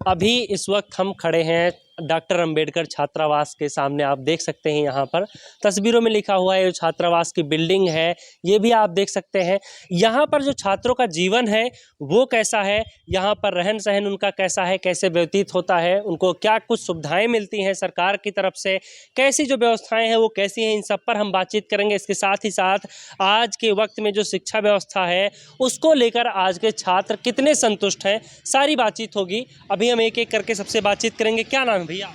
अभी इस वक्त हम खड़े हैं डॉक्टर अंबेडकर छात्रावास के सामने। आप देख सकते हैं यहाँ पर तस्वीरों में लिखा हुआ है, ये छात्रावास की बिल्डिंग है, ये भी आप देख सकते हैं। यहाँ पर जो छात्रों का जीवन है वो कैसा है, यहाँ पर रहन सहन उनका कैसा है, कैसे व्यतीत होता है, उनको क्या कुछ सुविधाएं मिलती हैं सरकार की तरफ से, कैसी जो व्यवस्थाएं हैं वो कैसी हैं, इन सब पर हम बातचीत करेंगे। इसके साथ ही साथ आज के वक्त में जो शिक्षा व्यवस्था है उसको लेकर आज के छात्र कितने संतुष्ट हैं, सारी बातचीत होगी। अभी हम एक एक करके सबसे बातचीत करेंगे। क्या नाम है भैया?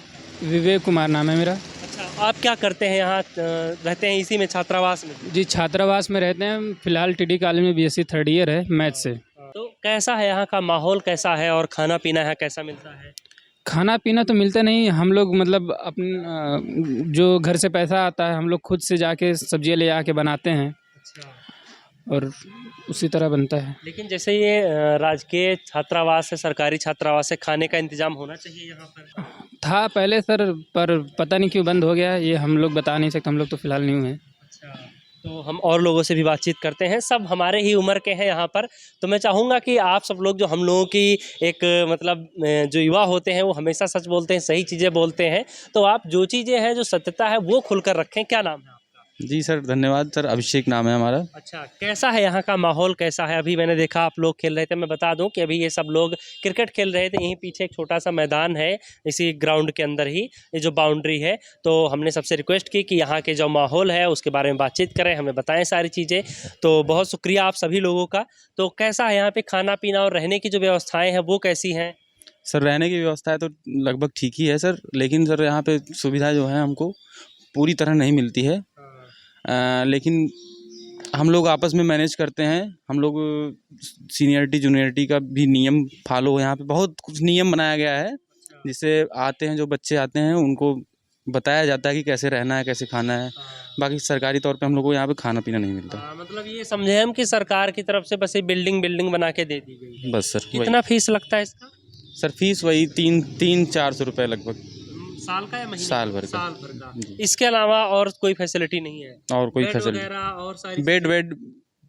विवेक कुमार नाम है मेरा। अच्छा, आप क्या करते हैं यहाँ? रहते हैं इसी में छात्रावास में? जी, छात्रावास में रहते हैं। फिलहाल टीडी कॉलेज में बीएससी थर्ड ईयर है मैथ से। तो कैसा है यहाँ का माहौल, कैसा है और खाना पीना यहाँ कैसा मिलता है? खाना पीना तो मिलता नहीं, हम लोग मतलब अपन जो घर से पैसा आता है हम लोग खुद से जाके सब्जियाँ ले आके बनाते हैं अच्छा, और उसी तरह बनता है। लेकिन जैसे ये राजकीय छात्रावास है, सरकारी छात्रावास है, खाने का इंतजाम होना चाहिए यहाँ पर। था पहले सर, पर पता नहीं क्यों बंद हो गया, ये हम लोग बता नहीं सकते, हम लोग तो फिलहाल न्यू हैं। अच्छा, तो हम और लोगों से भी बातचीत करते हैं, सब हमारे ही उम्र के हैं यहाँ पर। तो मैं चाहूँगा कि आप सब लोग, जो हम लोगों की एक मतलब जो युवा होते हैं वो हमेशा सच बोलते हैं, सही चीज़ें बोलते हैं, तो आप जो चीज़ें हैं, जो सत्यता है वो खुलकर रखें। क्या नाम है आपका? जी सर, धन्यवाद सर। अभिषेक नाम है हमारा। अच्छा, कैसा है यहाँ का माहौल, कैसा है? अभी मैंने देखा आप लोग खेल रहे थे। मैं बता दूं कि अभी ये सब लोग क्रिकेट खेल रहे थे। यहीं पीछे एक छोटा सा मैदान है, इसी ग्राउंड के अंदर ही ये जो बाउंड्री है। तो हमने सबसे रिक्वेस्ट की कि यहाँ के जो माहौल है उसके बारे में बातचीत करें, हमें बताएं सारी चीज़ें। तो बहुत शुक्रिया आप सभी लोगों का। तो कैसा है यहाँ पे खाना पीना और रहने की जो व्यवस्थाएँ हैं वो कैसी हैं? सर रहने की व्यवस्था है तो लगभग ठीक ही है सर, लेकिन सर यहाँ पे सुविधा जो है हमको पूरी तरह नहीं मिलती है। लेकिन हम लोग आपस में मैनेज करते हैं। हम लोग सीनियरिटी जूनियरिटी का भी नियम फॉलो, यहाँ पे बहुत कुछ नियम बनाया गया है, जिससे आते हैं जो बच्चे आते हैं उनको बताया जाता है कि कैसे रहना है, कैसे खाना है। बाकी सरकारी तौर पे हम लोग को यहाँ पे खाना पीना नहीं मिलता। मतलब ये समझे हम कि सरकार की तरफ से बस ये बिल्डिंग बना के दे दी गई है। बस सर कितना फीस लगता है इसका? सर फीस वही 300-400 रुपये लगभग साल का या महीने? साल भर का। साल भर का। जी। इसके अलावा और कोई फैसिलिटी नहीं है? और कोई बेड फैसिलिटी? वगैरह और सारी बेड चीजें? वेड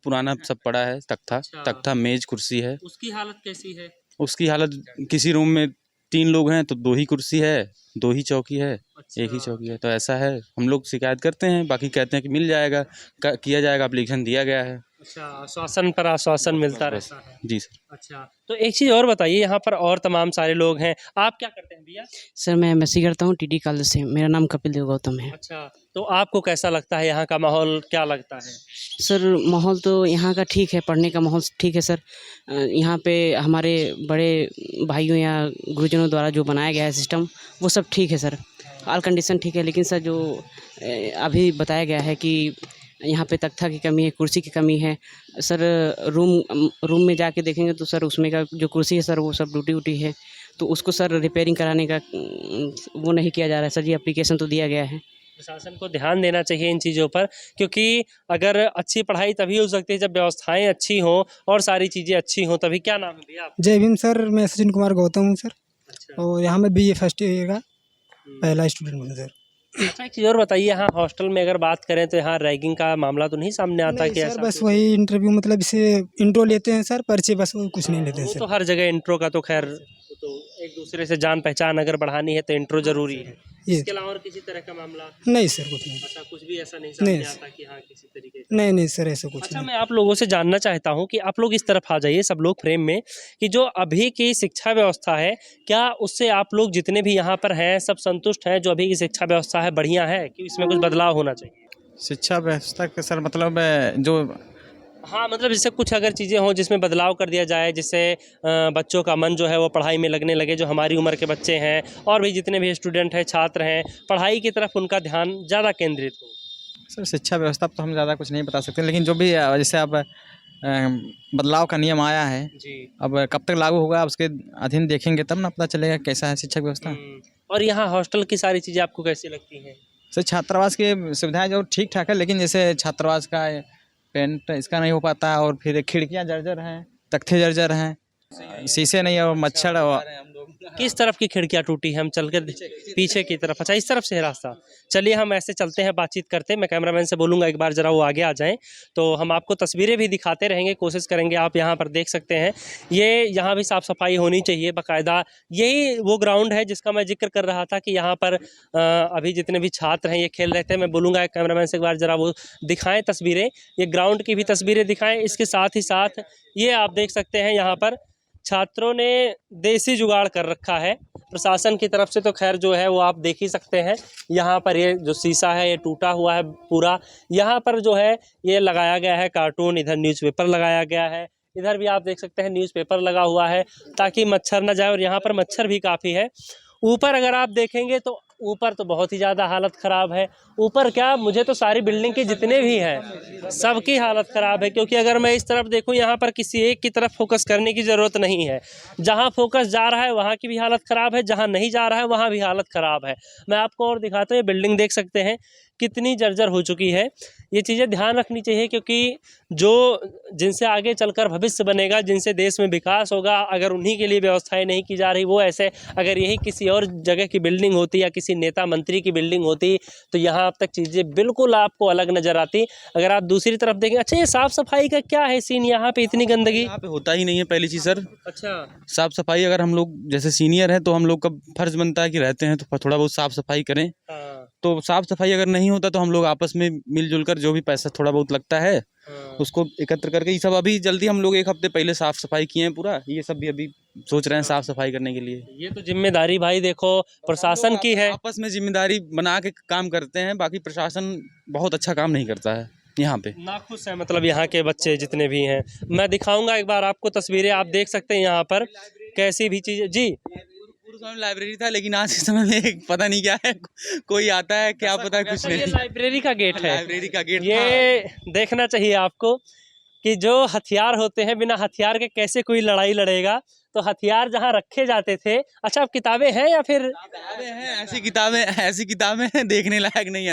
पुराना सब पड़ा है, अच्छा। तख्ता मेज कुर्सी है। उसकी हालत कैसी है? उसकी हालत, किसी रूम में 3 लोग हैं तो 2 ही कुर्सी है, 2 ही चौकी है, अच्छा। 1 ही चौकी है। तो ऐसा है, हम लोग शिकायत करते हैं, बाकी कहते हैं कि मिल जाएगा, किया जाएगा, एप्लीकेशन दिया गया है। अच्छा, आश्वासन पर आश्वासन मिलता बस। रहता है। जी सर। अच्छा, तो एक चीज़ और बताइए, यहाँ पर और तमाम सारे लोग हैं, आप क्या करते हैं भैया? सर मैं एमएससी करता हूँ टीडी कॉलेज से। मेरा नाम कपिल देव गौतम है। अच्छा, तो आपको कैसा लगता है यहाँ का माहौल, क्या लगता है? सर माहौल तो यहाँ का ठीक है, पढ़ने का माहौल ठीक है सर। यहाँ पे हमारे बड़े भाइयों या गुरुजनों द्वारा जो बनाया गया है सिस्टम, वो सब ठीक है सर। ऑल कंडीशन ठीक है, लेकिन सर जो अभी बताया गया है कि यहाँ पे तख्ता की कमी है, कुर्सी की कमी है सर। रूम में जाके देखेंगे तो सर उसमें का जो कुर्सी है सर वो सब टूटी है, तो उसको सर रिपेयरिंग कराने का वो नहीं किया जा रहा है सर जी। एप्लीकेशन तो दिया गया है। प्रशासन को ध्यान देना चाहिए इन चीज़ों पर, क्योंकि अगर अच्छी पढ़ाई तभी हो सकती है जब व्यवस्थाएं अच्छी हों और सारी चीज़ें अच्छी हों तभी। क्या नाम है भैया आपका? जय भीम सर, मैं सचिन कुमार गौतम हूँ सर, अच्छा। और यहाँ मैं बीए फर्स्ट ईयर का पहला स्टूडेंट हूँ सर। अच्छा, एक चीज़ और बताइए, यहाँ हॉस्टल में अगर बात करें तो यहाँ रैगिंग का मामला तो नहीं सामने आता? नहीं कि सर, ऐसा बस कुछ? वही इंटरव्यू, मतलब इसे इंट्रो लेते हैं सर, पर्चे, बस वो कुछ नहीं लेते हैं वो सर। तो हर जगह इंट्रो का तो खैर, वो तो एक दूसरे से जान पहचान अगर बढ़ानी है तो इंट्रो जरूरी है। ये इसके अलावा और किसी तरह का मामला? नहीं सर, कुछ नहीं। अच्छा, कुछ भी ऐसा नहीं सामने नहीं। आता कि हाँ किसी तरीके का? नहीं सर, ऐसा कुछ अच्छा, नहीं। मैं आप लोगों से जानना चाहता हूँ कि आप लोग इस तरफ आ जाइए, सब लोग फ्रेम में, कि जो अभी की शिक्षा व्यवस्था है, क्या उससे आप लोग जितने भी यहाँ पर हैं सब संतुष्ट हैं? जो अभी की शिक्षा व्यवस्था है बढ़िया है कि इसमें कुछ बदलाव होना चाहिए? शिक्षा व्यवस्था के सर मतलब जो हाँ, मतलब जैसे कुछ अगर चीज़ें हों जिसमें बदलाव कर दिया जाए, जिससे बच्चों का मन जो है वो पढ़ाई में लगने लगे, जो हमारी उम्र के बच्चे हैं और भी जितने भी स्टूडेंट हैं, छात्र हैं, पढ़ाई की तरफ उनका ध्यान ज़्यादा केंद्रित हो। सर शिक्षा व्यवस्था पर तो हम ज़्यादा कुछ नहीं बता सकते, लेकिन जो भी जैसे अब बदलाव का नियम आया है, जी। अब कब तक लागू होगा उसके अधीन देखेंगे तब ना पता चलेगा कैसा है शिक्षा व्यवस्था। और यहाँ हॉस्टल की सारी चीज़ें आपको कैसी लगती हैं? सर छात्रावास की सुविधाएं जो ठीक ठाक है, लेकिन जैसे छात्रावास का पेंट इसका नहीं हो पाता, और फिर खिड़कियां जर्जर हैं, तख्ते जर्जर हैं, शीशे नहीं है, और मच्छर किस तरफ की खिड़कियां टूटी है? हम चल कर पीछे की तरफ। अच्छा, इस तरफ से है रास्ता। चलिए हम ऐसे चलते हैं, बातचीत करते हैं। मैं कैमरामैन से बोलूँगा एक बार ज़रा वो आगे आ जाएं, तो हम आपको तस्वीरें भी दिखाते रहेंगे, कोशिश करेंगे। आप यहाँ पर देख सकते हैं, ये यहाँ भी साफ़ सफाई होनी चाहिए बाकायदा। यही वो ग्राउंड है जिसका मैं जिक्र कर रहा था कि यहाँ पर अभी जितने भी छात्र हैं ये खेल रहे थे। मैं बोलूँगा कैमरामैन से एक बार ज़रा वो दिखाएँ तस्वीरें, ये ग्राउंड की भी तस्वीरें दिखाएँ। इसके साथ ही साथ ये आप देख सकते हैं यहाँ पर छात्रों ने देसी जुगाड़ कर रखा है। प्रशासन की तरफ से तो खैर जो है वो आप देख ही सकते हैं। यहाँ पर ये जो शीशा है ये टूटा हुआ है पूरा। यहाँ पर जो है ये लगाया गया है कार्टून, इधर न्यूज़पेपर लगाया गया है, इधर भी आप देख सकते हैं न्यूज़पेपर लगा हुआ है ताकि मच्छर न जाए, और यहाँ पर मच्छर भी काफ़ी है। ऊपर अगर आप देखेंगे तो ऊपर तो बहुत ही ज़्यादा हालत ख़राब है। ऊपर क्या, मुझे तो सारी बिल्डिंग के जितने भी हैं सबकी हालत ख़राब है, क्योंकि अगर मैं इस तरफ देखूं यहाँ पर किसी एक की तरफ फोकस करने की ज़रूरत नहीं है। जहाँ फोकस जा रहा है वहाँ की भी हालत ख़राब है, जहाँ नहीं जा रहा है वहाँ भी हालत ख़राब है। मैं आपको और दिखाता हूँ, ये बिल्डिंग देख सकते हैं कितनी जर्जर हो चुकी है। ये चीज़ें ध्यान रखनी चाहिए, क्योंकि जो जिनसे आगे चलकर भविष्य बनेगा, जिनसे देश में विकास होगा, अगर उन्हीं के लिए व्यवस्थाएं नहीं की जा रही, वो ऐसे अगर यही किसी और जगह की बिल्डिंग होती या किसी नेता मंत्री की बिल्डिंग होती तो यहाँ अब तक चीज़ें बिल्कुल आपको अलग नज़र आती। अगर आप दूसरी तरफ देखें, अच्छा ये साफ़ सफाई का क्या है सीन? यहाँ पे इतनी गंदगी यहाँ पे होता ही नहीं है पहली चीज़ सर। अच्छा, साफ सफाई अगर हम लोग जैसे सीनियर हैं तो हम लोग का फर्ज बनता है कि रहते हैं तो थोड़ा बहुत साफ सफाई करें। हाँ, तो साफ सफाई अगर नहीं होता तो हम लोग आपस में मिलजुल कर जो भी पैसा थोड़ा बहुत लगता है हाँ। उसको एकत्र करके, ये सब अभी जल्दी हम लोग 1 हफ्ते पहले साफ सफाई किए हैं पूरा। ये सब भी अभी सोच रहे हैं साफ सफाई करने के लिए। ये तो जिम्मेदारी भाई देखो प्रशासन की है। आपस में जिम्मेदारी बना के काम करते हैं, बाकी प्रशासन बहुत अच्छा काम नहीं करता है यहाँ पे। नाखुश है मतलब यहाँ के बच्चे जितने भी हैं। मैं दिखाऊंगा एक बार आपको तस्वीरें, आप देख सकते हैं यहाँ पर कैसी भी चीज़ें। जी, पूर्व समय लाइब्रेरी था, लेकिन आज के समय में पता नहीं क्या है, कोई आता है क्या पता है, कुछ ये नहीं। लाइब्रेरी का गेट है। लाइब्रेरी का गेट ये देखना चाहिए आपको कि जो हथियार होते हैं, बिना हथियार के कैसे कोई लड़ाई लड़ेगा। तो हथियार जहाँ रखे जाते थे। अच्छा, अब किताबें हैं या फिर किताबें हैं, ऐसी किताबें हैं देखने लायक नहीं।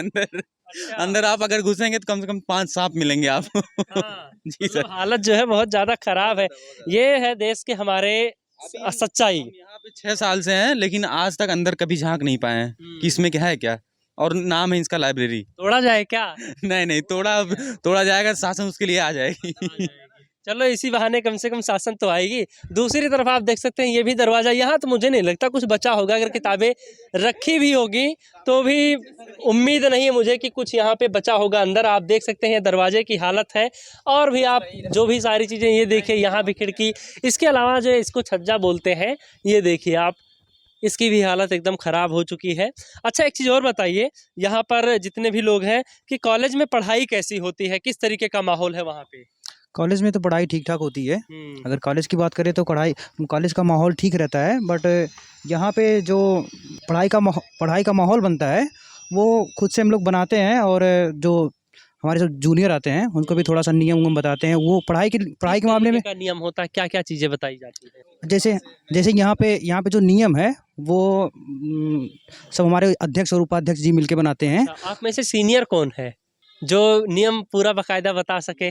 अंदर आप अगर घुसेंगे तो कम से कम 5 सांप मिलेंगे आपको। हाँ, जी सर। हालत जो है बहुत ज़्यादा खराब है। ये है देश के हमारे सच्चाई। हम यहाँ पे 6 साल से हैं, लेकिन आज तक अंदर कभी झांक नहीं पाए हैं कि इसमें क्या है क्या, और नाम है इसका लाइब्रेरी। तोड़ा जाए क्या? नहीं, तोड़ा जाएगा, शासन उसके लिए आ जाएगी। चलो इसी बहाने कम से कम शासन तो आएगी। दूसरी तरफ आप देख सकते हैं ये भी दरवाज़ा, यहाँ तो मुझे नहीं लगता कुछ बचा होगा। अगर किताबें रखी भी होगी तो भी उम्मीद नहीं है मुझे कि कुछ यहाँ पे बचा होगा अंदर। आप देख सकते हैं दरवाजे की हालत है, और भी आप जो भी सारी चीज़ें ये देखिए, यहाँ भी खिड़की, इसके अलावा जो इसको छज्जा बोलते हैं, ये देखिए आप, इसकी भी हालत एकदम ख़राब हो चुकी है। अच्छा, एक चीज़ और बताइए, यहाँ पर जितने भी लोग हैं कि कॉलेज में पढ़ाई कैसी होती है, किस तरीके का माहौल है वहाँ पे? कॉलेज में तो पढ़ाई ठीक ठाक होती है। अगर कॉलेज की बात करें तो कॉलेज का माहौल ठीक रहता है, बट यहाँ पे जो पढ़ाई का माहौल बनता है वो खुद से हम लोग बनाते हैं, और जो हमारे जो जूनियर आते हैं उनको भी थोड़ा सा नियम बताते हैं। वो पढ़ाई के मामले में का नियम होता है, क्या क्या चीज़ें बताई जाती है? जैसे यहाँ पे जो नियम है वो सब हमारे अध्यक्ष और उपाध्यक्ष जी मिलके बनाते हैं। अच्छा, आप में से सीनियर कौन है जो नियम पूरा बाकायदा बता सके?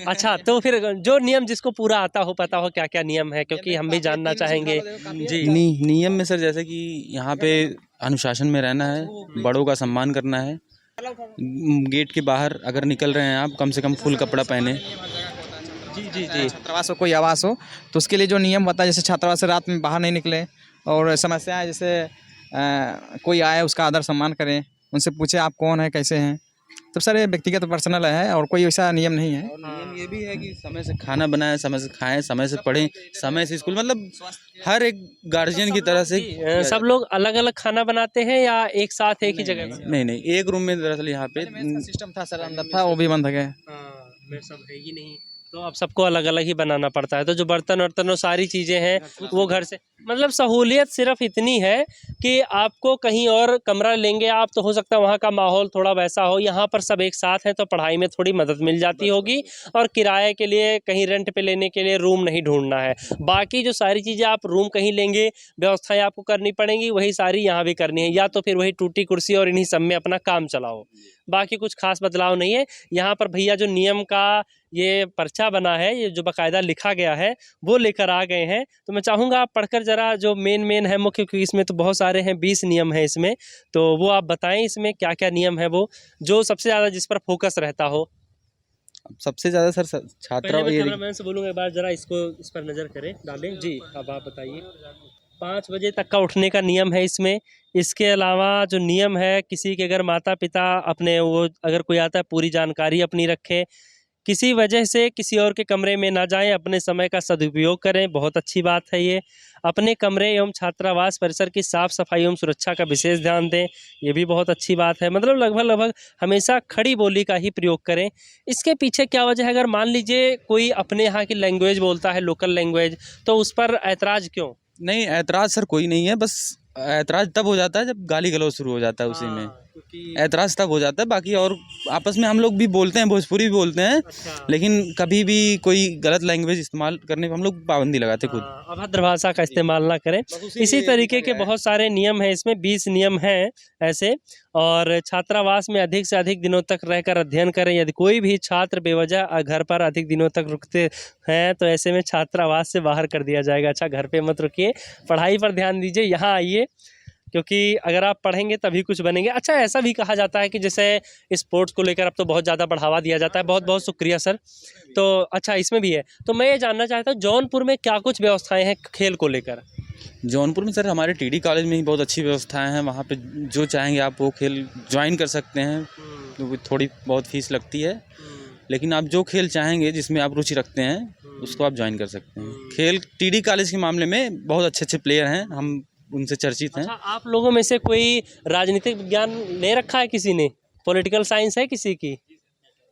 अच्छा, तो फिर जो नियम जिसको पूरा आता हो, पता हो क्या क्या नियम है, क्योंकि हम भी जानना चाहेंगे। जी, नियम में सर जैसे कि यहाँ पे अनुशासन में रहना है, बड़ों का सम्मान करना है। गेट के बाहर अगर निकल रहे हैं आप, कम से कम फुल कपड़ा पहने। जी। छात्रावास हो, कोई आवास हो, तो उसके लिए जो नियम बताया, जैसे छात्रावास से रात में बाहर नहीं निकले, और समस्याएं जैसे कोई आए उसका आदर सम्मान करें, उनसे पूछे आप कौन है, कैसे हैं। तो सर ये व्यक्तिगत पर्सनल है, और कोई ऐसा नियम नहीं है। और नियम ये भी है कि समय से खाना बनाएं, समय से खाएं, समय से पढ़ें, समय से स्कूल, मतलब हर एक गार्जियन की तरह से। सब लोग अलग अलग खाना बनाते हैं या एक साथ एक ही जगह? नहीं, एक रूम में दरअसल यहाँ पे सिस्टम था सर, अंदर था, वो भी बंद हो गया। में सब है ही नहीं, तो अब सबको अलग अलग ही बनाना पड़ता है। तो जो बर्तन वर्तन और सारी चीज़ें हैं वो घर से, मतलब सहूलियत सिर्फ इतनी है कि आपको कहीं और कमरा लेंगे आप तो हो सकता है वहाँ का माहौल थोड़ा वैसा हो। यहाँ पर सब एक साथ हैं तो पढ़ाई में थोड़ी मदद मिल जाती होगी, और किराए के लिए कहीं रेंट पे लेने के लिए रूम नहीं ढूंढना है। बाकी जो सारी चीज़ें आप रूम कहीं लेंगे, व्यवस्थाएं आपको करनी पड़ेंगी, वही सारी यहाँ भी करनी है। या तो फिर वही टूटी कुर्सी और इन्हीं सब में अपना काम चलाओ, बाकी कुछ खास बदलाव नहीं है। यहाँ पर भैया जो नियम का ये पर्चा बना है, ये जो बाकायदा लिखा गया है, वो लेकर आ गए हैं। तो मैं चाहूँगा आप पढ़कर जरा ज़रा जो मेन है मुख्य, क्योंकि इसमें तो बहुत सारे हैं, 20 नियम हैं इसमें, तो वो आप बताएं इसमें क्या क्या नियम है वो जो सबसे ज़्यादा जिस पर फोकस रहता हो। अब सबसे ज़्यादा सर छात्रा पहले मैं ये कैमरामैन से बोलूँगा एक बार ज़रा इस पर नज़र करें, डालें जी। अब आप बताइए। 5 बजे तक का उठने का नियम है इसमें। इसके अलावा जो नियम है, किसी के अगर माता पिता अपने वो अगर कोई आता है पूरी जानकारी अपनी रखे, किसी वजह से किसी और के कमरे में ना जाएं, अपने समय का सदुपयोग करें, बहुत अच्छी बात है ये। अपने कमरे एवं छात्रावास परिसर की साफ़ सफाई एवं सुरक्षा का विशेष ध्यान दें, ये भी बहुत अच्छी बात है। मतलब लगभग हमेशा खड़ी बोली का ही प्रयोग करें। इसके पीछे क्या वजह है? अगर मान लीजिए कोई अपने यहाँ की लैंग्वेज बोलता है, लोकल लैंग्वेज, तो उस पर ऐतराज़ क्यों? नहीं, ऐतराज़ सर कोई नहीं है, बस ऐतराज़ तब हो जाता है जब गाली गलौज शुरू हो जाता है उसी में। ऐतराज़ तब हो जाता है, बाकी और आपस में हम लोग भी बोलते हैं, भोजपुरी भी बोलते हैं, अच्छा। लेकिन कभी भी कोई गलत लैंग्वेज इस्तेमाल करने पर हम लोग पाबंदी लगाते खुद। अभद्र भाषा का इस्तेमाल ना करें। इसी तरीके के बहुत सारे नियम हैं इसमें, 20 नियम हैं ऐसे। और छात्रावास में अधिक से अधिक दिनों तक रहकर अध्ययन करें। यदि कोई भी छात्र बेवजह घर पर अधिक दिनों तक रुकते हैं तो ऐसे में छात्रावास से बाहर कर दिया जाएगा। अच्छा, घर पे मत रुकिए, पढ़ाई पर ध्यान दीजिए, यहाँ आइए, क्योंकि अगर आप पढ़ेंगे तभी कुछ बनेंगे। अच्छा, ऐसा भी कहा जाता है कि जैसे स्पोर्ट्स को लेकर अब तो बहुत ज़्यादा बढ़ावा दिया जाता है। बहुत बहुत शुक्रिया सर। तो अच्छा, इसमें भी है। तो मैं ये जानना चाहता हूँ जौनपुर में क्या कुछ व्यवस्थाएं हैं खेल को लेकर? जौनपुर में सर हमारे टीडी कॉलेज में ही बहुत अच्छी व्यवस्थाएं हैं। वहाँ पे जो चाहेंगे आप वो खेल ज्वाइन कर सकते हैं, तो थोड़ी बहुत फीस लगती है, लेकिन आप जो खेल चाहेंगे जिसमें आप रुचि रखते हैं उसको आप ज्वाइन कर सकते हैं। खेल टीडी कॉलेज के मामले में बहुत अच्छे अच्छे प्लेयर हैं, हम उनसे चर्चित हैं। अच्छा, आप लोगों में से कोई राजनीतिक विज्ञान ले रखा है किसी ने? पॉलिटिकल साइंस है किसी की?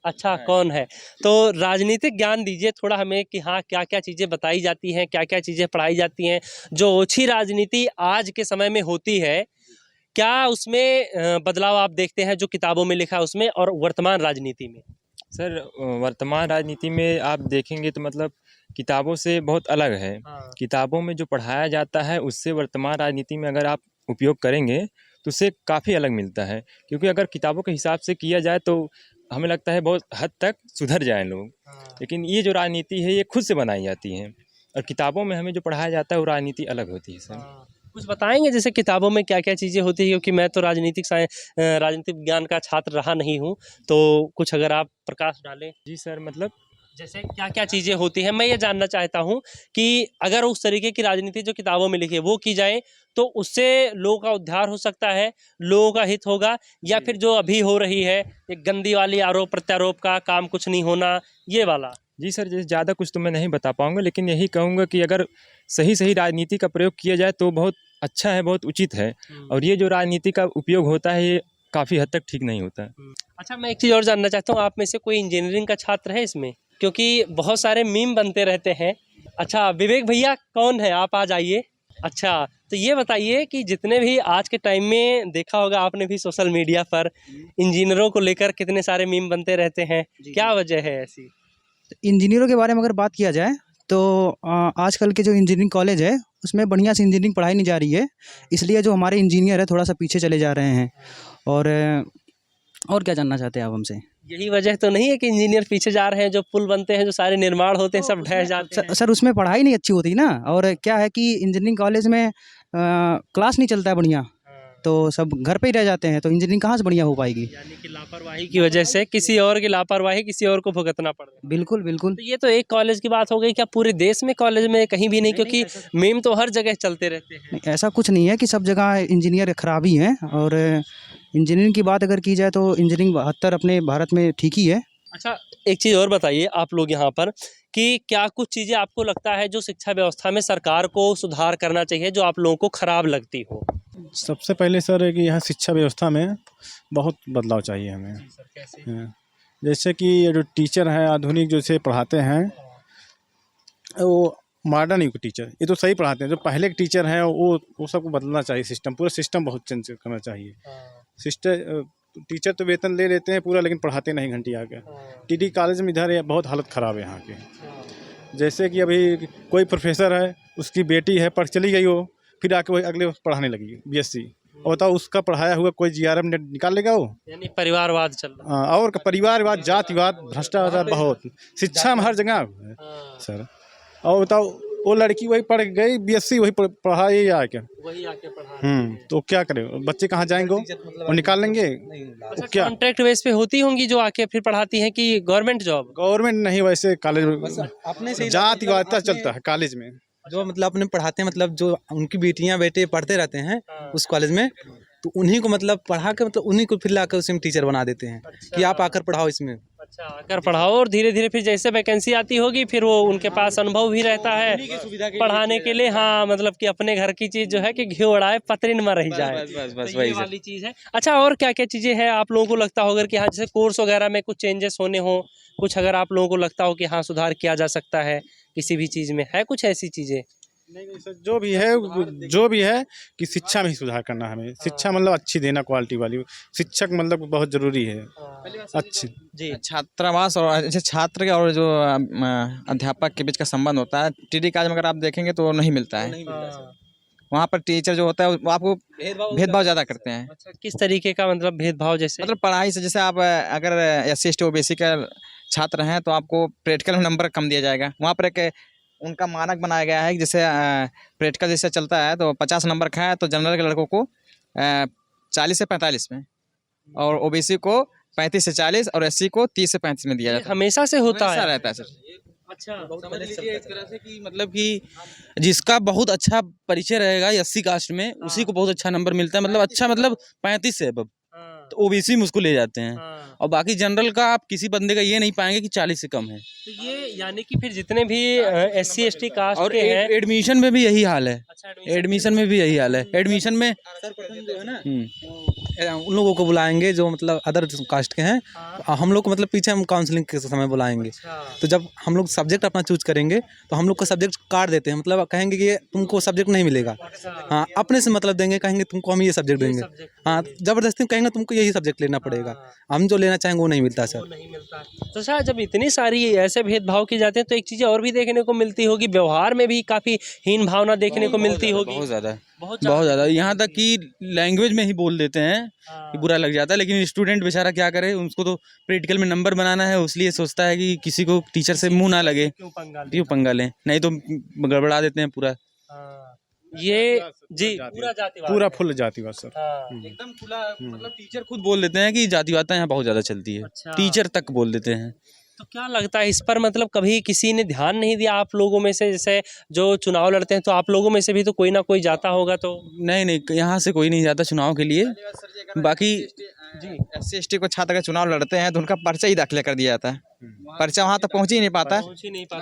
अच्छा, कौन है? तो राजनीतिक ज्ञान दीजिए थोड़ा हमें कि हाँ, क्या क्या चीज़ें बताई जाती हैं, क्या क्या चीज़ें पढ़ाई जाती हैं। जो ओछी राजनीति आज के समय में होती है, क्या उसमें बदलाव आप देखते हैं जो किताबों में लिखा है उसमें और वर्तमान राजनीति में? सर वर्तमान राजनीति में आप देखेंगे तो मतलब किताबों से बहुत अलग है। किताबों में जो पढ़ाया जाता है उससे वर्तमान राजनीति में अगर आप उपयोग करेंगे तो उससे काफ़ी अलग मिलता है, क्योंकि अगर किताबों के हिसाब से किया जाए तो हमें लगता है बहुत हद तक सुधर जाएं लोग, लेकिन ये जो राजनीति है ये खुद से बनाई जाती है और किताबों में हमें जो पढ़ाया जाता है वो राजनीति अलग होती है। सर कुछ बताएंगे जैसे किताबों में क्या क्या चीज़ें होती है, क्योंकि मैं तो राजनीतिक विज्ञान का छात्र रहा नहीं हूँ, तो कुछ अगर आप प्रकाश डालें। जी सर, मतलब जैसे क्या क्या चीज़ें होती हैं, मैं ये जानना चाहता हूँ कि अगर उस तरीके की राजनीति जो किताबों में लिखी है वो की जाए तो उससे लोगों का उद्धार हो सकता है, लोगों का हित होगा, या फिर जो अभी हो रही है एक गंदी वाली आरोप प्रत्यारोप का काम, कुछ नहीं होना, ये वाला? जी सर, जैसे ज़्यादा कुछ तो मैं नहीं बता पाऊँगा, लेकिन यही कहूँगा कि अगर सही सही राजनीति का प्रयोग किया जाए तो बहुत अच्छा है, बहुत उचित है। और ये जो राजनीति का उपयोग होता है ये काफ़ी हद तक ठीक नहीं होता है। अच्छा, मैं एक चीज़ और जानना चाहता हूँ, आप में से कोई इंजीनियरिंग का छात्र है इसमें? क्योंकि बहुत सारे मीम बनते रहते हैं। अच्छा, विवेक भैया कौन है? आप आ जाइए। अच्छा, तो ये बताइए कि जितने भी आज के टाइम में देखा होगा आपने भी सोशल मीडिया पर इंजीनियरों को लेकर कितने सारे मीम बनते रहते हैं, क्या वजह है ऐसी? इंजीनियरों के बारे में अगर बात किया जाए तो आजकल के जो इंजीनियरिंग कॉलेज है उसमें बढ़िया से इंजीनियरिंग पढ़ाई नहीं जा रही है, इसलिए जो हमारे इंजीनियर है थोड़ा सा पीछे चले जा रहे हैं। और क्या जानना चाहते हैं आप हमसे? यही वजह तो नहीं है कि इंजीनियर पीछे जा रहे हैं? जो पुल बनते हैं, जो सारे निर्माण होते हैं, सब ढह जाते हैं। सर उसमें पढ़ाई नहीं अच्छी होती ना, और क्या है कि इंजीनियरिंग कॉलेज में क्लास नहीं चलता है बढ़िया, तो सब घर पे ही रह जाते हैं, तो इंजीनियरिंग कहाँ से बढ़िया हो पाएगी? यानी कि लापरवाही की वजह से किसी और की लापरवाही किसी और को भुगतना पड़ रहा है। बिल्कुल बिल्कुल। तो ये तो एक कॉलेज की बात हो गई, क्या पूरे देश में कॉलेज में कहीं भी नहीं? क्योंकि मीम तो हर जगह चलते रहते हैं। नहीं, ऐसा कुछ नहीं है कि सब जगह इंजीनियर खराबी हैं, और इंजीनियरिंग की बात अगर की जाए तो इंजीनियरिंग 72 अपने भारत में ठीक ही है। अच्छा, एक चीज़ और बताइए आप लोग यहाँ पर कि क्या कुछ चीज़ें आपको लगता है जो शिक्षा व्यवस्था में सरकार को सुधार करना चाहिए, जो आप लोगों को खराब लगती हो? सबसे पहले सर है कि यहाँ शिक्षा व्यवस्था में बहुत बदलाव चाहिए हमें। जैसे कि ये जो टीचर हैं आधुनिक जैसे पढ़ाते हैं, वो मॉडर्न युग के टीचर ये तो सही पढ़ाते हैं, जो पहले के टीचर हैं वो सबको बदलना चाहिए। सिस्टम, पूरा सिस्टम बहुत चेंज करना चाहिए। टीचर तो वेतन ले लेते हैं पूरा, लेकिन पढ़ाते नहीं घंटी आके। टीडी कॉलेज में इधर बहुत हालत ख़राब है यहाँ के। जैसे कि अभी कोई प्रोफेसर है, उसकी बेटी है, पढ़ चली गई वो, फिर आके वही अगले पढ़ाने लगी बीएससी, और बताओ उसका पढ़ाया हुआ कोई जीआरएफ नेट निकाल लेगा वो? यानी परिवारवाद चल रहा है। और परिवारवाद, जातिवाद, भ्रष्टाचार बहुत शिक्षा में हर जगह है सर। और बताओ वो लड़की वही पढ़ गई BSc वही पढ़ा ये आके। वही आके पढ़ा। तो क्या करें, बच्चे कहाँ जाएंगे वो निकाल लेंगे। अच्छा, क्या कॉन्ट्रैक्ट बेस पे होती होंगी जो आके फिर पढ़ाती हैं कि गवर्नमेंट जॉब? गवर्नमेंट नहीं, वैसे कॉलेज में अपने से जातिवादिता चलता है कॉलेज में। जो मतलब अपने पढ़ाते हैं, मतलब जो उनकी बेटियां बेटे पढ़ते रहते हैं उस कॉलेज में, तो उन्हीं को मतलब पढ़ा के मतलब उन्हीं को फिर लाकर उसमें टीचर बना देते हैं कि आप आकर पढ़ाओ इसमें। अच्छा, आकर पढ़ाओ और धीरे धीरे फिर जैसे वैकेंसी आती होगी फिर वो उनके पास अनुभव भी रहता है पढ़ाने के लिए। हाँ, मतलब कि अपने घर की चीज जो है कि घी उड़ाए पतरी न रह जाए। बस तो ये वाली चीज है। अच्छा, और क्या क्या चीजें हैं आप लोगों को लगता होगा कि हाँ जैसे कोर्स वगैरह में कुछ चेंजेस होने हो, कुछ अगर आप लोगों को लगता हो कि हाँ सुधार किया जा सकता है किसी भी चीज में, है कुछ ऐसी चीजें? नहीं सर, जो भी है कि शिक्षा में ही सुधार करना है हमें। शिक्षा मतलब अच्छी देना, क्वालिटी वाली शिक्षक मतलब बहुत जरूरी है। अच्छी जी। छात्रावास और जैसे छात्र के और जो अध्यापक के बीच का संबंध होता है, TD कॉलेज में अगर आप देखेंगे तो नहीं मिलता है। वहाँ पर टीचर जो होता है वो आपको भेदभाव ज़्यादा करते हैं। अच्छा, किस तरीके का मतलब भेदभाव? जैसे मतलब पढ़ाई से, जैसे आप अगर SC ST OBC का छात्र हैं तो आपको प्रैक्टिकल में नंबर कम दिया जाएगा। वहाँ पर एक उनका मानक बनाया गया है कि जैसे प्रैक्टिकल जैसे चलता है तो 50 नंबर का है तो जनरल के लड़कों को 40 से 45 में, और OBC को 35 से 40 और SC को 30 से 35 में दिया ये जाता है। हमेशा से होता ऐसा है? रहता है सर। अच्छा, समझ लीजिए एक तरह से कि मतलब कि जिसका बहुत अच्छा परिचय रहेगा SC कास्ट में उसी को बहुत अच्छा नंबर मिलता है। मतलब अच्छा मतलब 35 से अब तो OBC में उसको ले जाते हैं। और बाकी जनरल का आप किसी बंदे का ये नहीं पाएंगे कि 40 से कम है। तो ये यानी कि फिर जितने भी SC ST कास्ट और के हैं। एडमिशन में भी यही हाल है। अच्छा, एडमिशन में भी यही हाल है। एडमिशन में जो है ना उन लोगों को बुलाएंगे जो मतलब अदर कास्ट के हैं। हम लोग को मतलब पीछे हम काउंसलिंग के समय बुलाएंगे, तो जब हम लोग सब्जेक्ट अपना चूज करेंगे तो हम लोग को सब्जेक्ट काट देते हैं। मतलब कहेंगे कि ये तुमको सब्जेक्ट नहीं मिलेगा। हाँ, अपने से मतलब देंगे, कहेंगे तुमको हम ये सब्जेक्ट देंगे। हाँ, जबरदस्ती कहेंगे तुमको यही सब्जेक्ट लेना पड़ेगा। हम जो लेना चाहेंगे वो नहीं मिलता सर। नहीं मिलता। तो शायद जब इतनी सारी ऐसे भेदभाव की जाते हैं तो एक चीज़ और भी देखने को मिलती होगी, व्यवहार में भी काफ़ी हीन भावना देखने को मिलती होगी। बहुत ज़्यादा यहाँ तक कि लैंग्वेज में ही बोल देते हैं कि बुरा लग जाता है। लेकिन स्टूडेंट बेचारा क्या करे, उसको तो प्रैक्टिकल में नंबर बनाना है, इसलिए सोचता है कि किसी को टीचर से मुंह ना लगे, क्यों पंगा लें, नहीं तो गड़बड़ा देते हैं पूरा। ये जी पूरा जातिवाद, पूरा फुल जातिवाद सर। एकदम खुला, मतलब टीचर खुद बोल देते हैं कि जातिवादता यहाँ बहुत ज़्यादा चलती है। अच्छा। टीचर तक बोल देते हैं। तो क्या लगता है इस पर, मतलब कभी किसी ने ध्यान नहीं दिया आप लोगों में से? जैसे जो चुनाव लड़ते हैं तो आप लोगों में से भी तो कोई ना कोई जाता होगा। तो नहीं, यहाँ से कोई नहीं जाता चुनाव के लिए। बाकी जी SC ST को छात्र का चुनाव लड़ते हैं तो उनका पर्चा ही दाखिल कर दिया जाता है। पर्चा वहाँ तक पहुँच ही नहीं पाता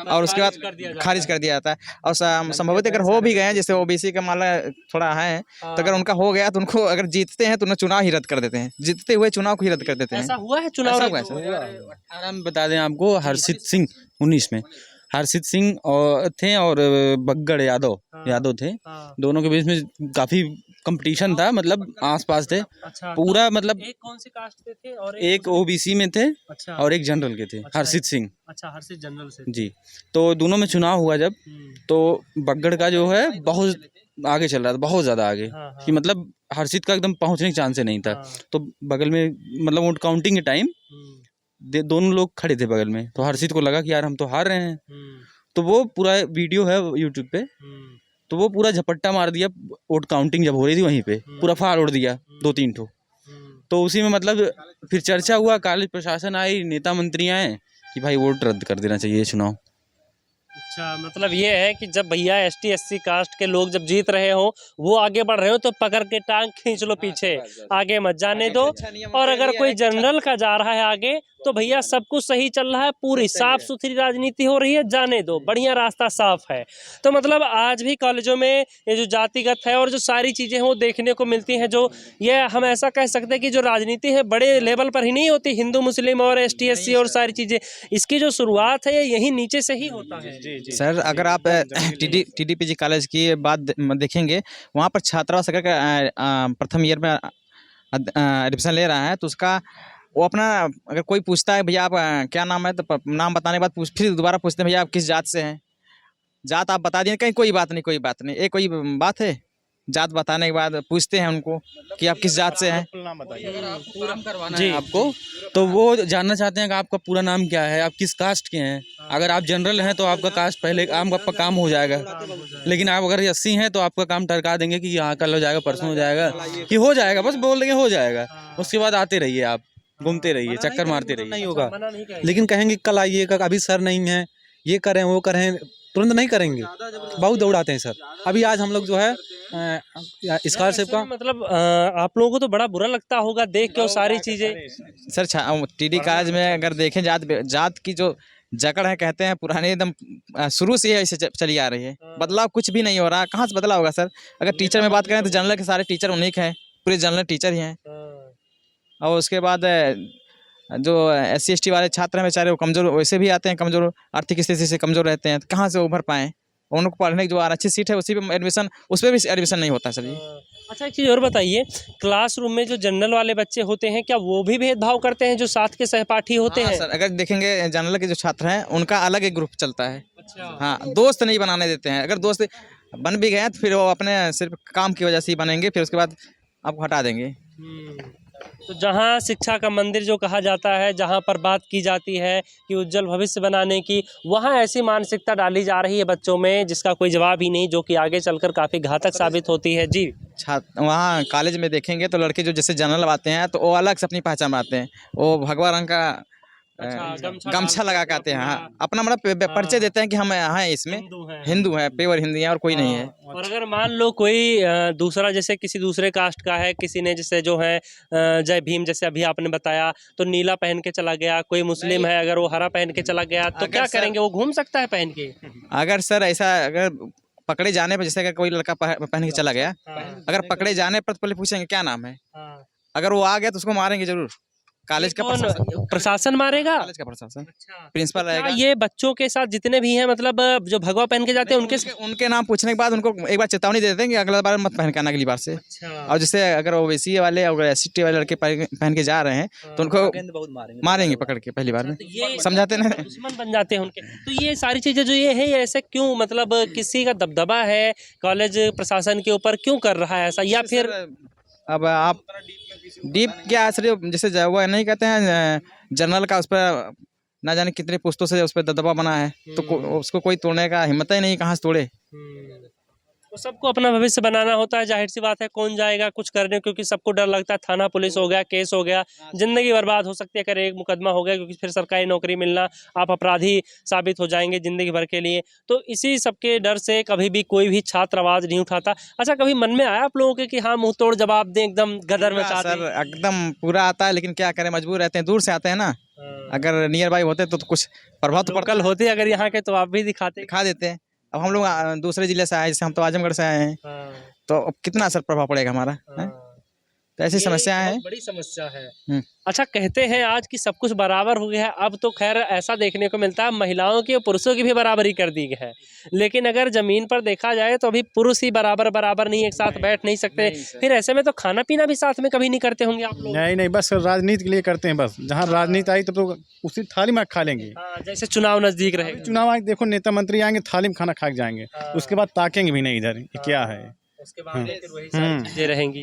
और उसके बाद खारिज कर दिया जाता है। और संभवतः अगर हो भी गए, जैसे OBC का मामला थोड़ा है, तो अगर उनका हो गया तो उनको अगर जीतते हैं तो उन्हें चुनाव ही रद्द कर देते हैं। जीतते हुए चुनाव को ही रद्द कर देते हैं। ऐसा हुआ है चुनाव? 18 में बता दें आपको, हर्षित सिंह 19 में हर्षित सिंह और थे और बग्गड़ यादव थे। दोनों के बीच में काफी कंपटीशन था, मतलब आसपास थे। अच्छा, पूरा मतलब एक कौन से कास्ट के थे और एक OBC में थे। अच्छा, और एक जनरल के थे। अच्छा, हर्षित सिंह। अच्छा, हर्षित जनरल से। जी, तो दोनों में चुनाव हुआ जब, तो बग्गड़ का जो है बहुत आगे चल रहा था, बहुत ज़्यादा आगे। कि मतलब हर्षित का एकदम पहुंचने के चांस नहीं था। तो बगल में मतलब वोट काउंटिंग के टाइम दोनों लोग खड़े थे बगल में, तो हर्षित को लगा कि यार हम तो हार रहे हैं। तो वो पूरा वीडियो है यूट्यूब पे, तो वो पूरा झपट्टा मार दिया। वोट काउंटिंग जब हो रही थी वहीं पे पूरा फाड़ उड़ दिया 2-3 ठो। तो उसी में मतलब फिर चर्चा हुआ, कॉलेज प्रशासन आई, नेता मंत्री आए कि भाई वोट रद्द कर देना चाहिए चुनाव। अच्छा, मतलब ये है कि जब भैया ST SC कास्ट के लोग जब जीत रहे हो, वो आगे बढ़ रहे हो, तो पकड़ के टांग खींच लो पीछे, आगे मत जाने दो। और अगर कोई जनरल का जा रहा है आगे तो भैया सब कुछ सही चल रहा है, पूरी साफ सुथरी राजनीति हो रही है, जाने दो, बढ़िया रास्ता साफ है। तो मतलब आज भी कॉलेजों में ये जो जातिगत है और जो सारी चीज़ें हैं वो देखने को मिलती हैं। जो ये हम ऐसा कह सकते हैं कि जो राजनीति है बड़े लेवल पर ही नहीं होती, हिंदू मुस्लिम और ST SC और सारी चीज़ें, इसकी जो शुरुआत है ये यहीं नीचे से ही होता है। सर अगर आप TDPG कॉलेज की बात देखेंगे, वहाँ पर छात्रावास अगर प्रथम ईयर में एडमिशन ले रहा है तो उसका वो अपना, अगर कोई पूछता है भैया आप क्या नाम है, तो नाम बताने के बाद फिर दोबारा पूछते हैं भैया आप किस जात से हैं। जात आप बता दिए, कहीं कोई बात नहीं, कोई बात नहीं, ये कोई बात है? जात बताने के बाद पूछते हैं उनको कि आप किस जात से हैं। फुल नाम बताइए। जी आपको तो वो जानना चाहते हैं कि आपका पूरा नाम क्या है, आप किस कास्ट के हैं। अगर आप जनरल हैं तो आपका कास्ट पहले आपका काम हो जाएगा, लेकिन आप अगर 80 हैं तो आपका काम टरका देंगे कि यहाँ कल हो जाएगा, परसों हो जाएगा, कि हो जाएगा, बस बोल देंगे हो जाएगा। उसके बाद आते रहिए, आप घूमते रहिए, चक्कर मारते रहिए। नहीं होगा, लेकिन कहेंगे कल आइएगा, अभी सर नहीं है, ये करें वो करें, तुरंत नहीं करेंगे, बहुत दौड़ाते हैं सर। अभी आज हम लोग जो है स्कॉलरशिप का मतलब आप लोगों को तो बड़ा बुरा लगता होगा देख के वो सारी चीजें। सर टीडी काज में अगर देखें जात की जो जकड़ है, कहते हैं पुराने एकदम शुरू से ही ऐसे चली आ रही है, बदलाव कुछ भी नहीं हो रहा। कहाँ से बदलाव होगा सर? अगर टीचर में बात करें तो जनरल के सारे टीचर उन्हीं के हैं, पूरे जनरल टीचर ही हैं। और उसके बाद जो SC ST वाले छात्र हैं बेचारे, वो कमज़ोर वैसे भी आते हैं, कमज़ोर आर्थिक स्थिति से कमज़ोर रहते हैं, तो कहाँ से उभर पाएँ? उनको पढ़ने की जो आरक्षित सीट है उसी पे एडमिशन, उस पर भी एडमिशन नहीं होता सर जी। अच्छा, एक चीज़ और बताइए, क्लासरूम में जो जनरल वाले बच्चे होते हैं क्या वो भी भेदभाव करते हैं जो साथ के सहपाठी होते हैं? सर अगर देखेंगे जनरल के जो छात्र हैं उनका अलग एक ग्रुप चलता है। अच्छा। हाँ, दोस्त नहीं बनाने देते हैं। अगर दोस्त बन भी गए तो फिर वो अपने सिर्फ काम की वजह से ही बनेंगे, फिर उसके बाद आपको हटा देंगे। तो जहाँ शिक्षा का मंदिर जो कहा जाता है, जहाँ पर बात की जाती है कि उज्जवल भविष्य बनाने की, वहाँ ऐसी मानसिकता डाली जा रही है बच्चों में जिसका कोई जवाब ही नहीं, जो कि आगे चलकर काफ़ी घातक साबित होती है। जी, वहाँ कॉलेज में देखेंगे तो लड़के जो जैसे जनरल आते हैं तो वो अलग से अपनी पहचान बनाते हैं, वो भगवा रंग का गमछा लगा के आते हैं। हाँ, अपना मतलब परिचय देते हैं कि हम हैं, इसमें हिंदू हैं, प्योर हिंदू हैं और कोई नहीं है। और अगर मान लो कोई दूसरा, जैसे किसी दूसरे कास्ट का है, किसी ने जैसे जो है जय भीम जैसे अभी आपने बताया, तो नीला पहन के चला गया, कोई मुस्लिम है अगर वो हरा पहन के चला गया, तो क्या करेंगे? वो घूम सकता है पहन के? अगर सर ऐसा अगर पकड़े जाने पर, जैसे अगर कोई लड़का पहन के चला गया, अगर पकड़े जाने पर तो पहले पूछेंगे क्या नाम है। अगर वो आ गया तो उसको मारेंगे जरूर। कॉलेज का प्रशासन मारेगा? कॉलेज का प्रशासन, प्रिंसिपल रहेगा। ये बच्चों के साथ जितने भी हैं, मतलब जो भगवा पहन के जाते हैं उनके नाम पूछने के बाद उनको एक बार चेतावनी दे देते हैं कि अगला बार मत पहन के आना, अगली बार से। और जैसे अगर OBC वाले और SC ST वाले लड़के पहन के जा रहे हैं तो उनको मारेंगे पकड़ के पहली बार में, समझाते ना, दुश्मन बन जाते हैं उनके। तो ये सारी चीजें जो ये है, ये ऐसे क्यों, मतलब किसी का दबदबा है कॉलेज प्रशासन के ऊपर, क्यों कर रहा है ऐसा? या फिर अब आप डीप क्या सर, जैसे वो नहीं कहते हैं जनरल का, उस पर ना जाने कितने पुस्तों से उस पर दबदबा बना है, तो उसको कोई तोड़ने का हिम्मत ही नहीं, कहाँ से तोड़े। तो सबको अपना भविष्य बनाना होता है, जाहिर सी बात है, कौन जाएगा कुछ करने, क्योंकि सबको डर लगता है, थाना पुलिस हो गया, केस हो गया, जिंदगी बर्बाद हो सकती है अगर एक मुकदमा हो गया, क्योंकि फिर सरकारी नौकरी मिलना, आप अपराधी साबित हो जाएंगे जिंदगी भर के लिए। तो इसी सबके डर से कभी भी कोई भी छात्र आवाज नहीं उठाता। अच्छा, कभी मन में आया आप लोगों के कि हाँ मुंह तोड़ जवाब दें, एकदम गदर में चाहते? सर एकदम पूरा आता है, लेकिन क्या करें, मजबूर रहते हैं, दूर से आते हैं ना। अगर नियर बाई होते तो कुछ प्रभाव तो लोकल होते अगर यहाँ के, तो आप भी दिखा देते हैं। अब हम लोग दूसरे जिले से आए, जैसे हम तो आजमगढ़ से आए हैं, तो अब कितना असर प्रभाव पड़ेगा हमारा है? तो ऐसी समस्या है, बड़ी समस्या है। अच्छा, कहते हैं आज की सब कुछ बराबर हो गया है, अब तो खैर ऐसा देखने को मिलता है महिलाओं की और पुरुषों की भी बराबरी कर दी है, लेकिन अगर जमीन पर देखा जाए तो अभी पुरुष ही बराबर नहीं एक साथ बैठ नहीं सकते। फिर ऐसे में तो खाना पीना भी साथ में कभी नहीं करते होंगे आप लोग? नहीं, बस राजनीति के लिए करते हैं, बस जहाँ राजनीति आई तो उसी थाली में खा लेंगे। जैसे चुनाव नजदीक रहे, चुनाव आए, देखो नेता मंत्री आएंगे, थाली में खाना खा के जाएंगे, उसके बाद ताकेंगे भी नहीं इधर क्या है, उसके बाद फिर वही सारी चीजें रहेंगी।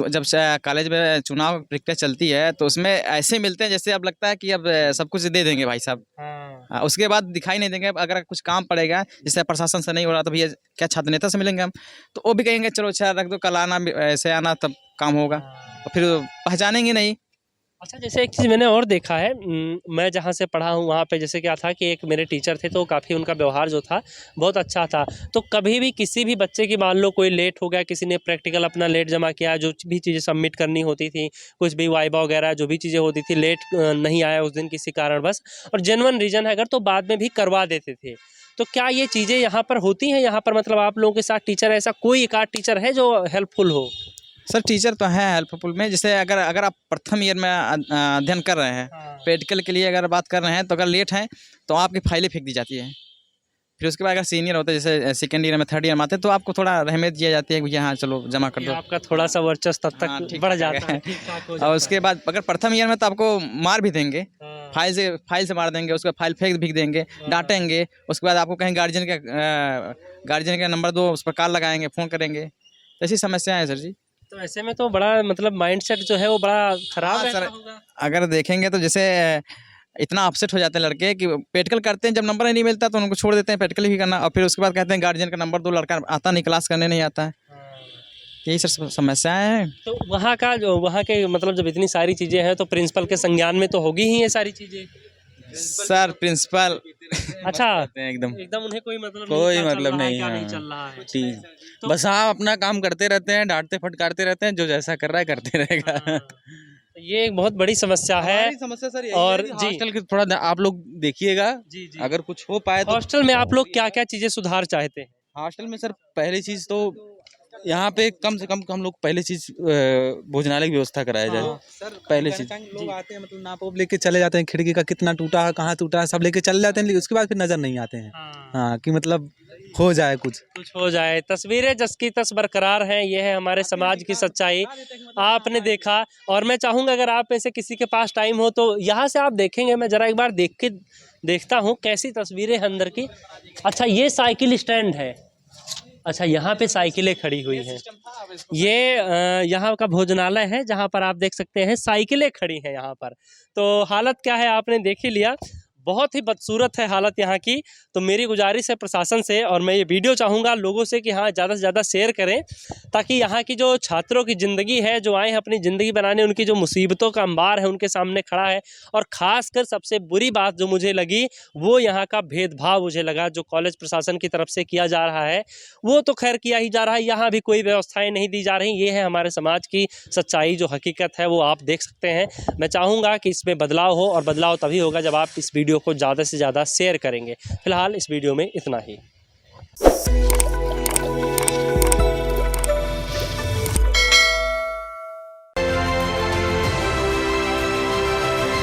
जब कॉलेज में चुनाव प्रक्रिया चलती है तो उसमें ऐसे मिलते हैं जैसे अब लगता है कि अब सब कुछ दे देंगे भाई साहब। उसके बाद दिखाई नहीं देंगे। अगर कुछ काम पड़ेगा, जैसे प्रशासन से नहीं हो रहा तो भैया क्या छात्र नेता से मिलेंगे हम, तो वो भी कहेंगे चलो अच्छा रख दो, कल आना, ऐसे आना तब काम होगा, और फिर पहचानेंगे नहीं। अच्छा, जैसे एक चीज़ मैंने और देखा है, मैं जहाँ से पढ़ा हूँ वहाँ पे जैसे क्या था कि एक मेरे टीचर थे, तो काफ़ी उनका व्यवहार जो था बहुत अच्छा था। तो कभी भी किसी भी बच्चे की, मान लो कोई लेट हो गया, किसी ने प्रैक्टिकल अपना लेट जमा किया, जो भी चीज़ें सबमिट करनी होती थी, कुछ भी वाइवा वगैरह जो भी चीज़ें होती थी, लेट नहीं आया उस दिन किसी कारण बस, और जेन्युइन रीज़न है अगर, तो बाद में भी करवा देते थे। तो क्या ये चीज़ें यहाँ पर होती हैं? यहाँ पर मतलब आप लोगों के साथ टीचर, ऐसा कोई एक आध टीचर है जो हेल्पफुल हो? सर टीचर तो है हेल्पफुल में, जैसे अगर आप प्रथम ईयर में अध्ययन कर रहे हैं, प्रैक्टिकल के लिए अगर बात कर रहे हैं, तो अगर लेट हैं तो आपकी फाइलें फेंक दी जाती है। फिर उसके बाद अगर सीनियर होते हैं, जैसे सेकंड ईयर में, थर्ड ईयर में आते हैं, तो आपको थोड़ा रहमत दिया जाती है कि हाँ चलो जमा कर दो, आपका थोड़ा सा वर्चस्व तब तक बढ़ जाता है। और उसके बाद अगर प्रथम ईयर में तो आपको मार भी देंगे, फाइल से मार देंगे, उसके बाद फाइल फेंक भी देंगे, डांटेंगे। उसके बाद आपको कहीं गार्जियन का नंबर दो, उस पर कॉल लगाएंगे, फ़ोन करेंगे, ऐसी समस्याएं हैं सर जी। तो ऐसे में तो बड़ा मतलब माइंडसेट जो है वो बड़ा खराब हाँ, रहता सर, होगा। अगर देखेंगे तो जैसे इतना अपसेट हो जाते हैं लड़के कि प्रैक्टिकल करते हैं, जब नंबर ही नहीं मिलता तो उनको छोड़ देते हैं प्रैक्टिकल भी करना, और फिर उसके बाद कहते हैं गार्जियन का नंबर दो, लड़का आता नहीं, क्लास करने नहीं आता है। यही सर समस्याएं हैं। तो वहाँ का जो वहाँ के मतलब जब इतनी सारी चीज़ें हैं तो प्रिंसिपल के संज्ञान में तो होगी ही ये सारी चीज़ें। सर प्रिंसिपल अच्छा, एकदम एकदम उन्हें कोई मतलब कोई क्या चल मतलब रहा है, नहीं, क्या नहीं हाँ। चल रहा है। ठीक, तो- बस हाँ अपना काम करते रहते हैं, डांटते फटकारते रहते हैं, जो जैसा कर रहा है करते रहेगा। हाँ, तो ये एक बहुत बड़ी समस्या है। हमारी समस्या सर यही और है कि जी। हॉस्टल की थोड़ा आप लोग देखिएगा, जी जी। अगर कुछ हो पाए तो। हॉस्टल में आप लोग क्या क्या चीज़ें सुधार चाहते हैं? हॉस्टल में सर पहली चीज़ तो यहाँ पे कम से कम हम लोग पहली चीज़ भोजनालय की व्यवस्था कराया जाए। सर पहले कहना चीज़ चाहेंगे, लोग आते हैं मतलब नाप लेके चले जाते हैं, खिड़की का कितना टूटा है, कहाँ टूटा है, सब लेके चले जाते हैं, लेकिन उसके बाद फिर नजर नहीं आते हैं। हाँ, कि मतलब हो जाए कुछ। कुछ हो जाए। तस्वीरें जस की तस बरकरार हैं, ये है हमारे समाज की सच्चाई। आपने देखा, और मैं चाहूँगा अगर आप में से किसी के पास टाइम हो तो यहाँ से आप देखेंगे, मैं ज़रा एक बार देखता हूँ कैसी तस्वीरें हैं अंदर की। अच्छा, ये साइकिल स्टैंड है। अच्छा, यहाँ पे साइकिलें खड़ी हुई हैं। ये यहाँ का भोजनालय है जहाँ पर आप देख सकते हैं साइकिलें खड़ी हैं यहाँ पर। तो हालत क्या है आपने देख ही लिया, बहुत ही बदसूरत है हालत यहाँ की। तो मेरी गुजारिश है प्रशासन से, और मैं ये वीडियो चाहूँगा लोगों से कि हाँ ज़्यादा से ज़्यादा शेयर करें, ताकि यहाँ की जो छात्रों की ज़िंदगी है, जो आए हैं अपनी ज़िंदगी बनाने, उनकी जो मुसीबतों का अंबार है उनके सामने खड़ा है। और ख़ासकर सबसे बुरी बात जो मुझे लगी वो यहाँ का भेदभाव मुझे लगा, जो कॉलेज प्रशासन की तरफ से किया जा रहा है वो तो खैर किया ही जा रहा है, यहाँ भी कोई व्यवस्थाएँ नहीं दी जा रही। ये है हमारे समाज की सच्चाई, जो हकीकत है वो आप देख सकते हैं। मैं चाहूँगा कि इसमें बदलाव हो, और बदलाव तभी होगा जब आप इस वीडियो को ज़्यादा से ज़्यादा शेयर करेंगे। फिलहाल इस वीडियो में इतना ही।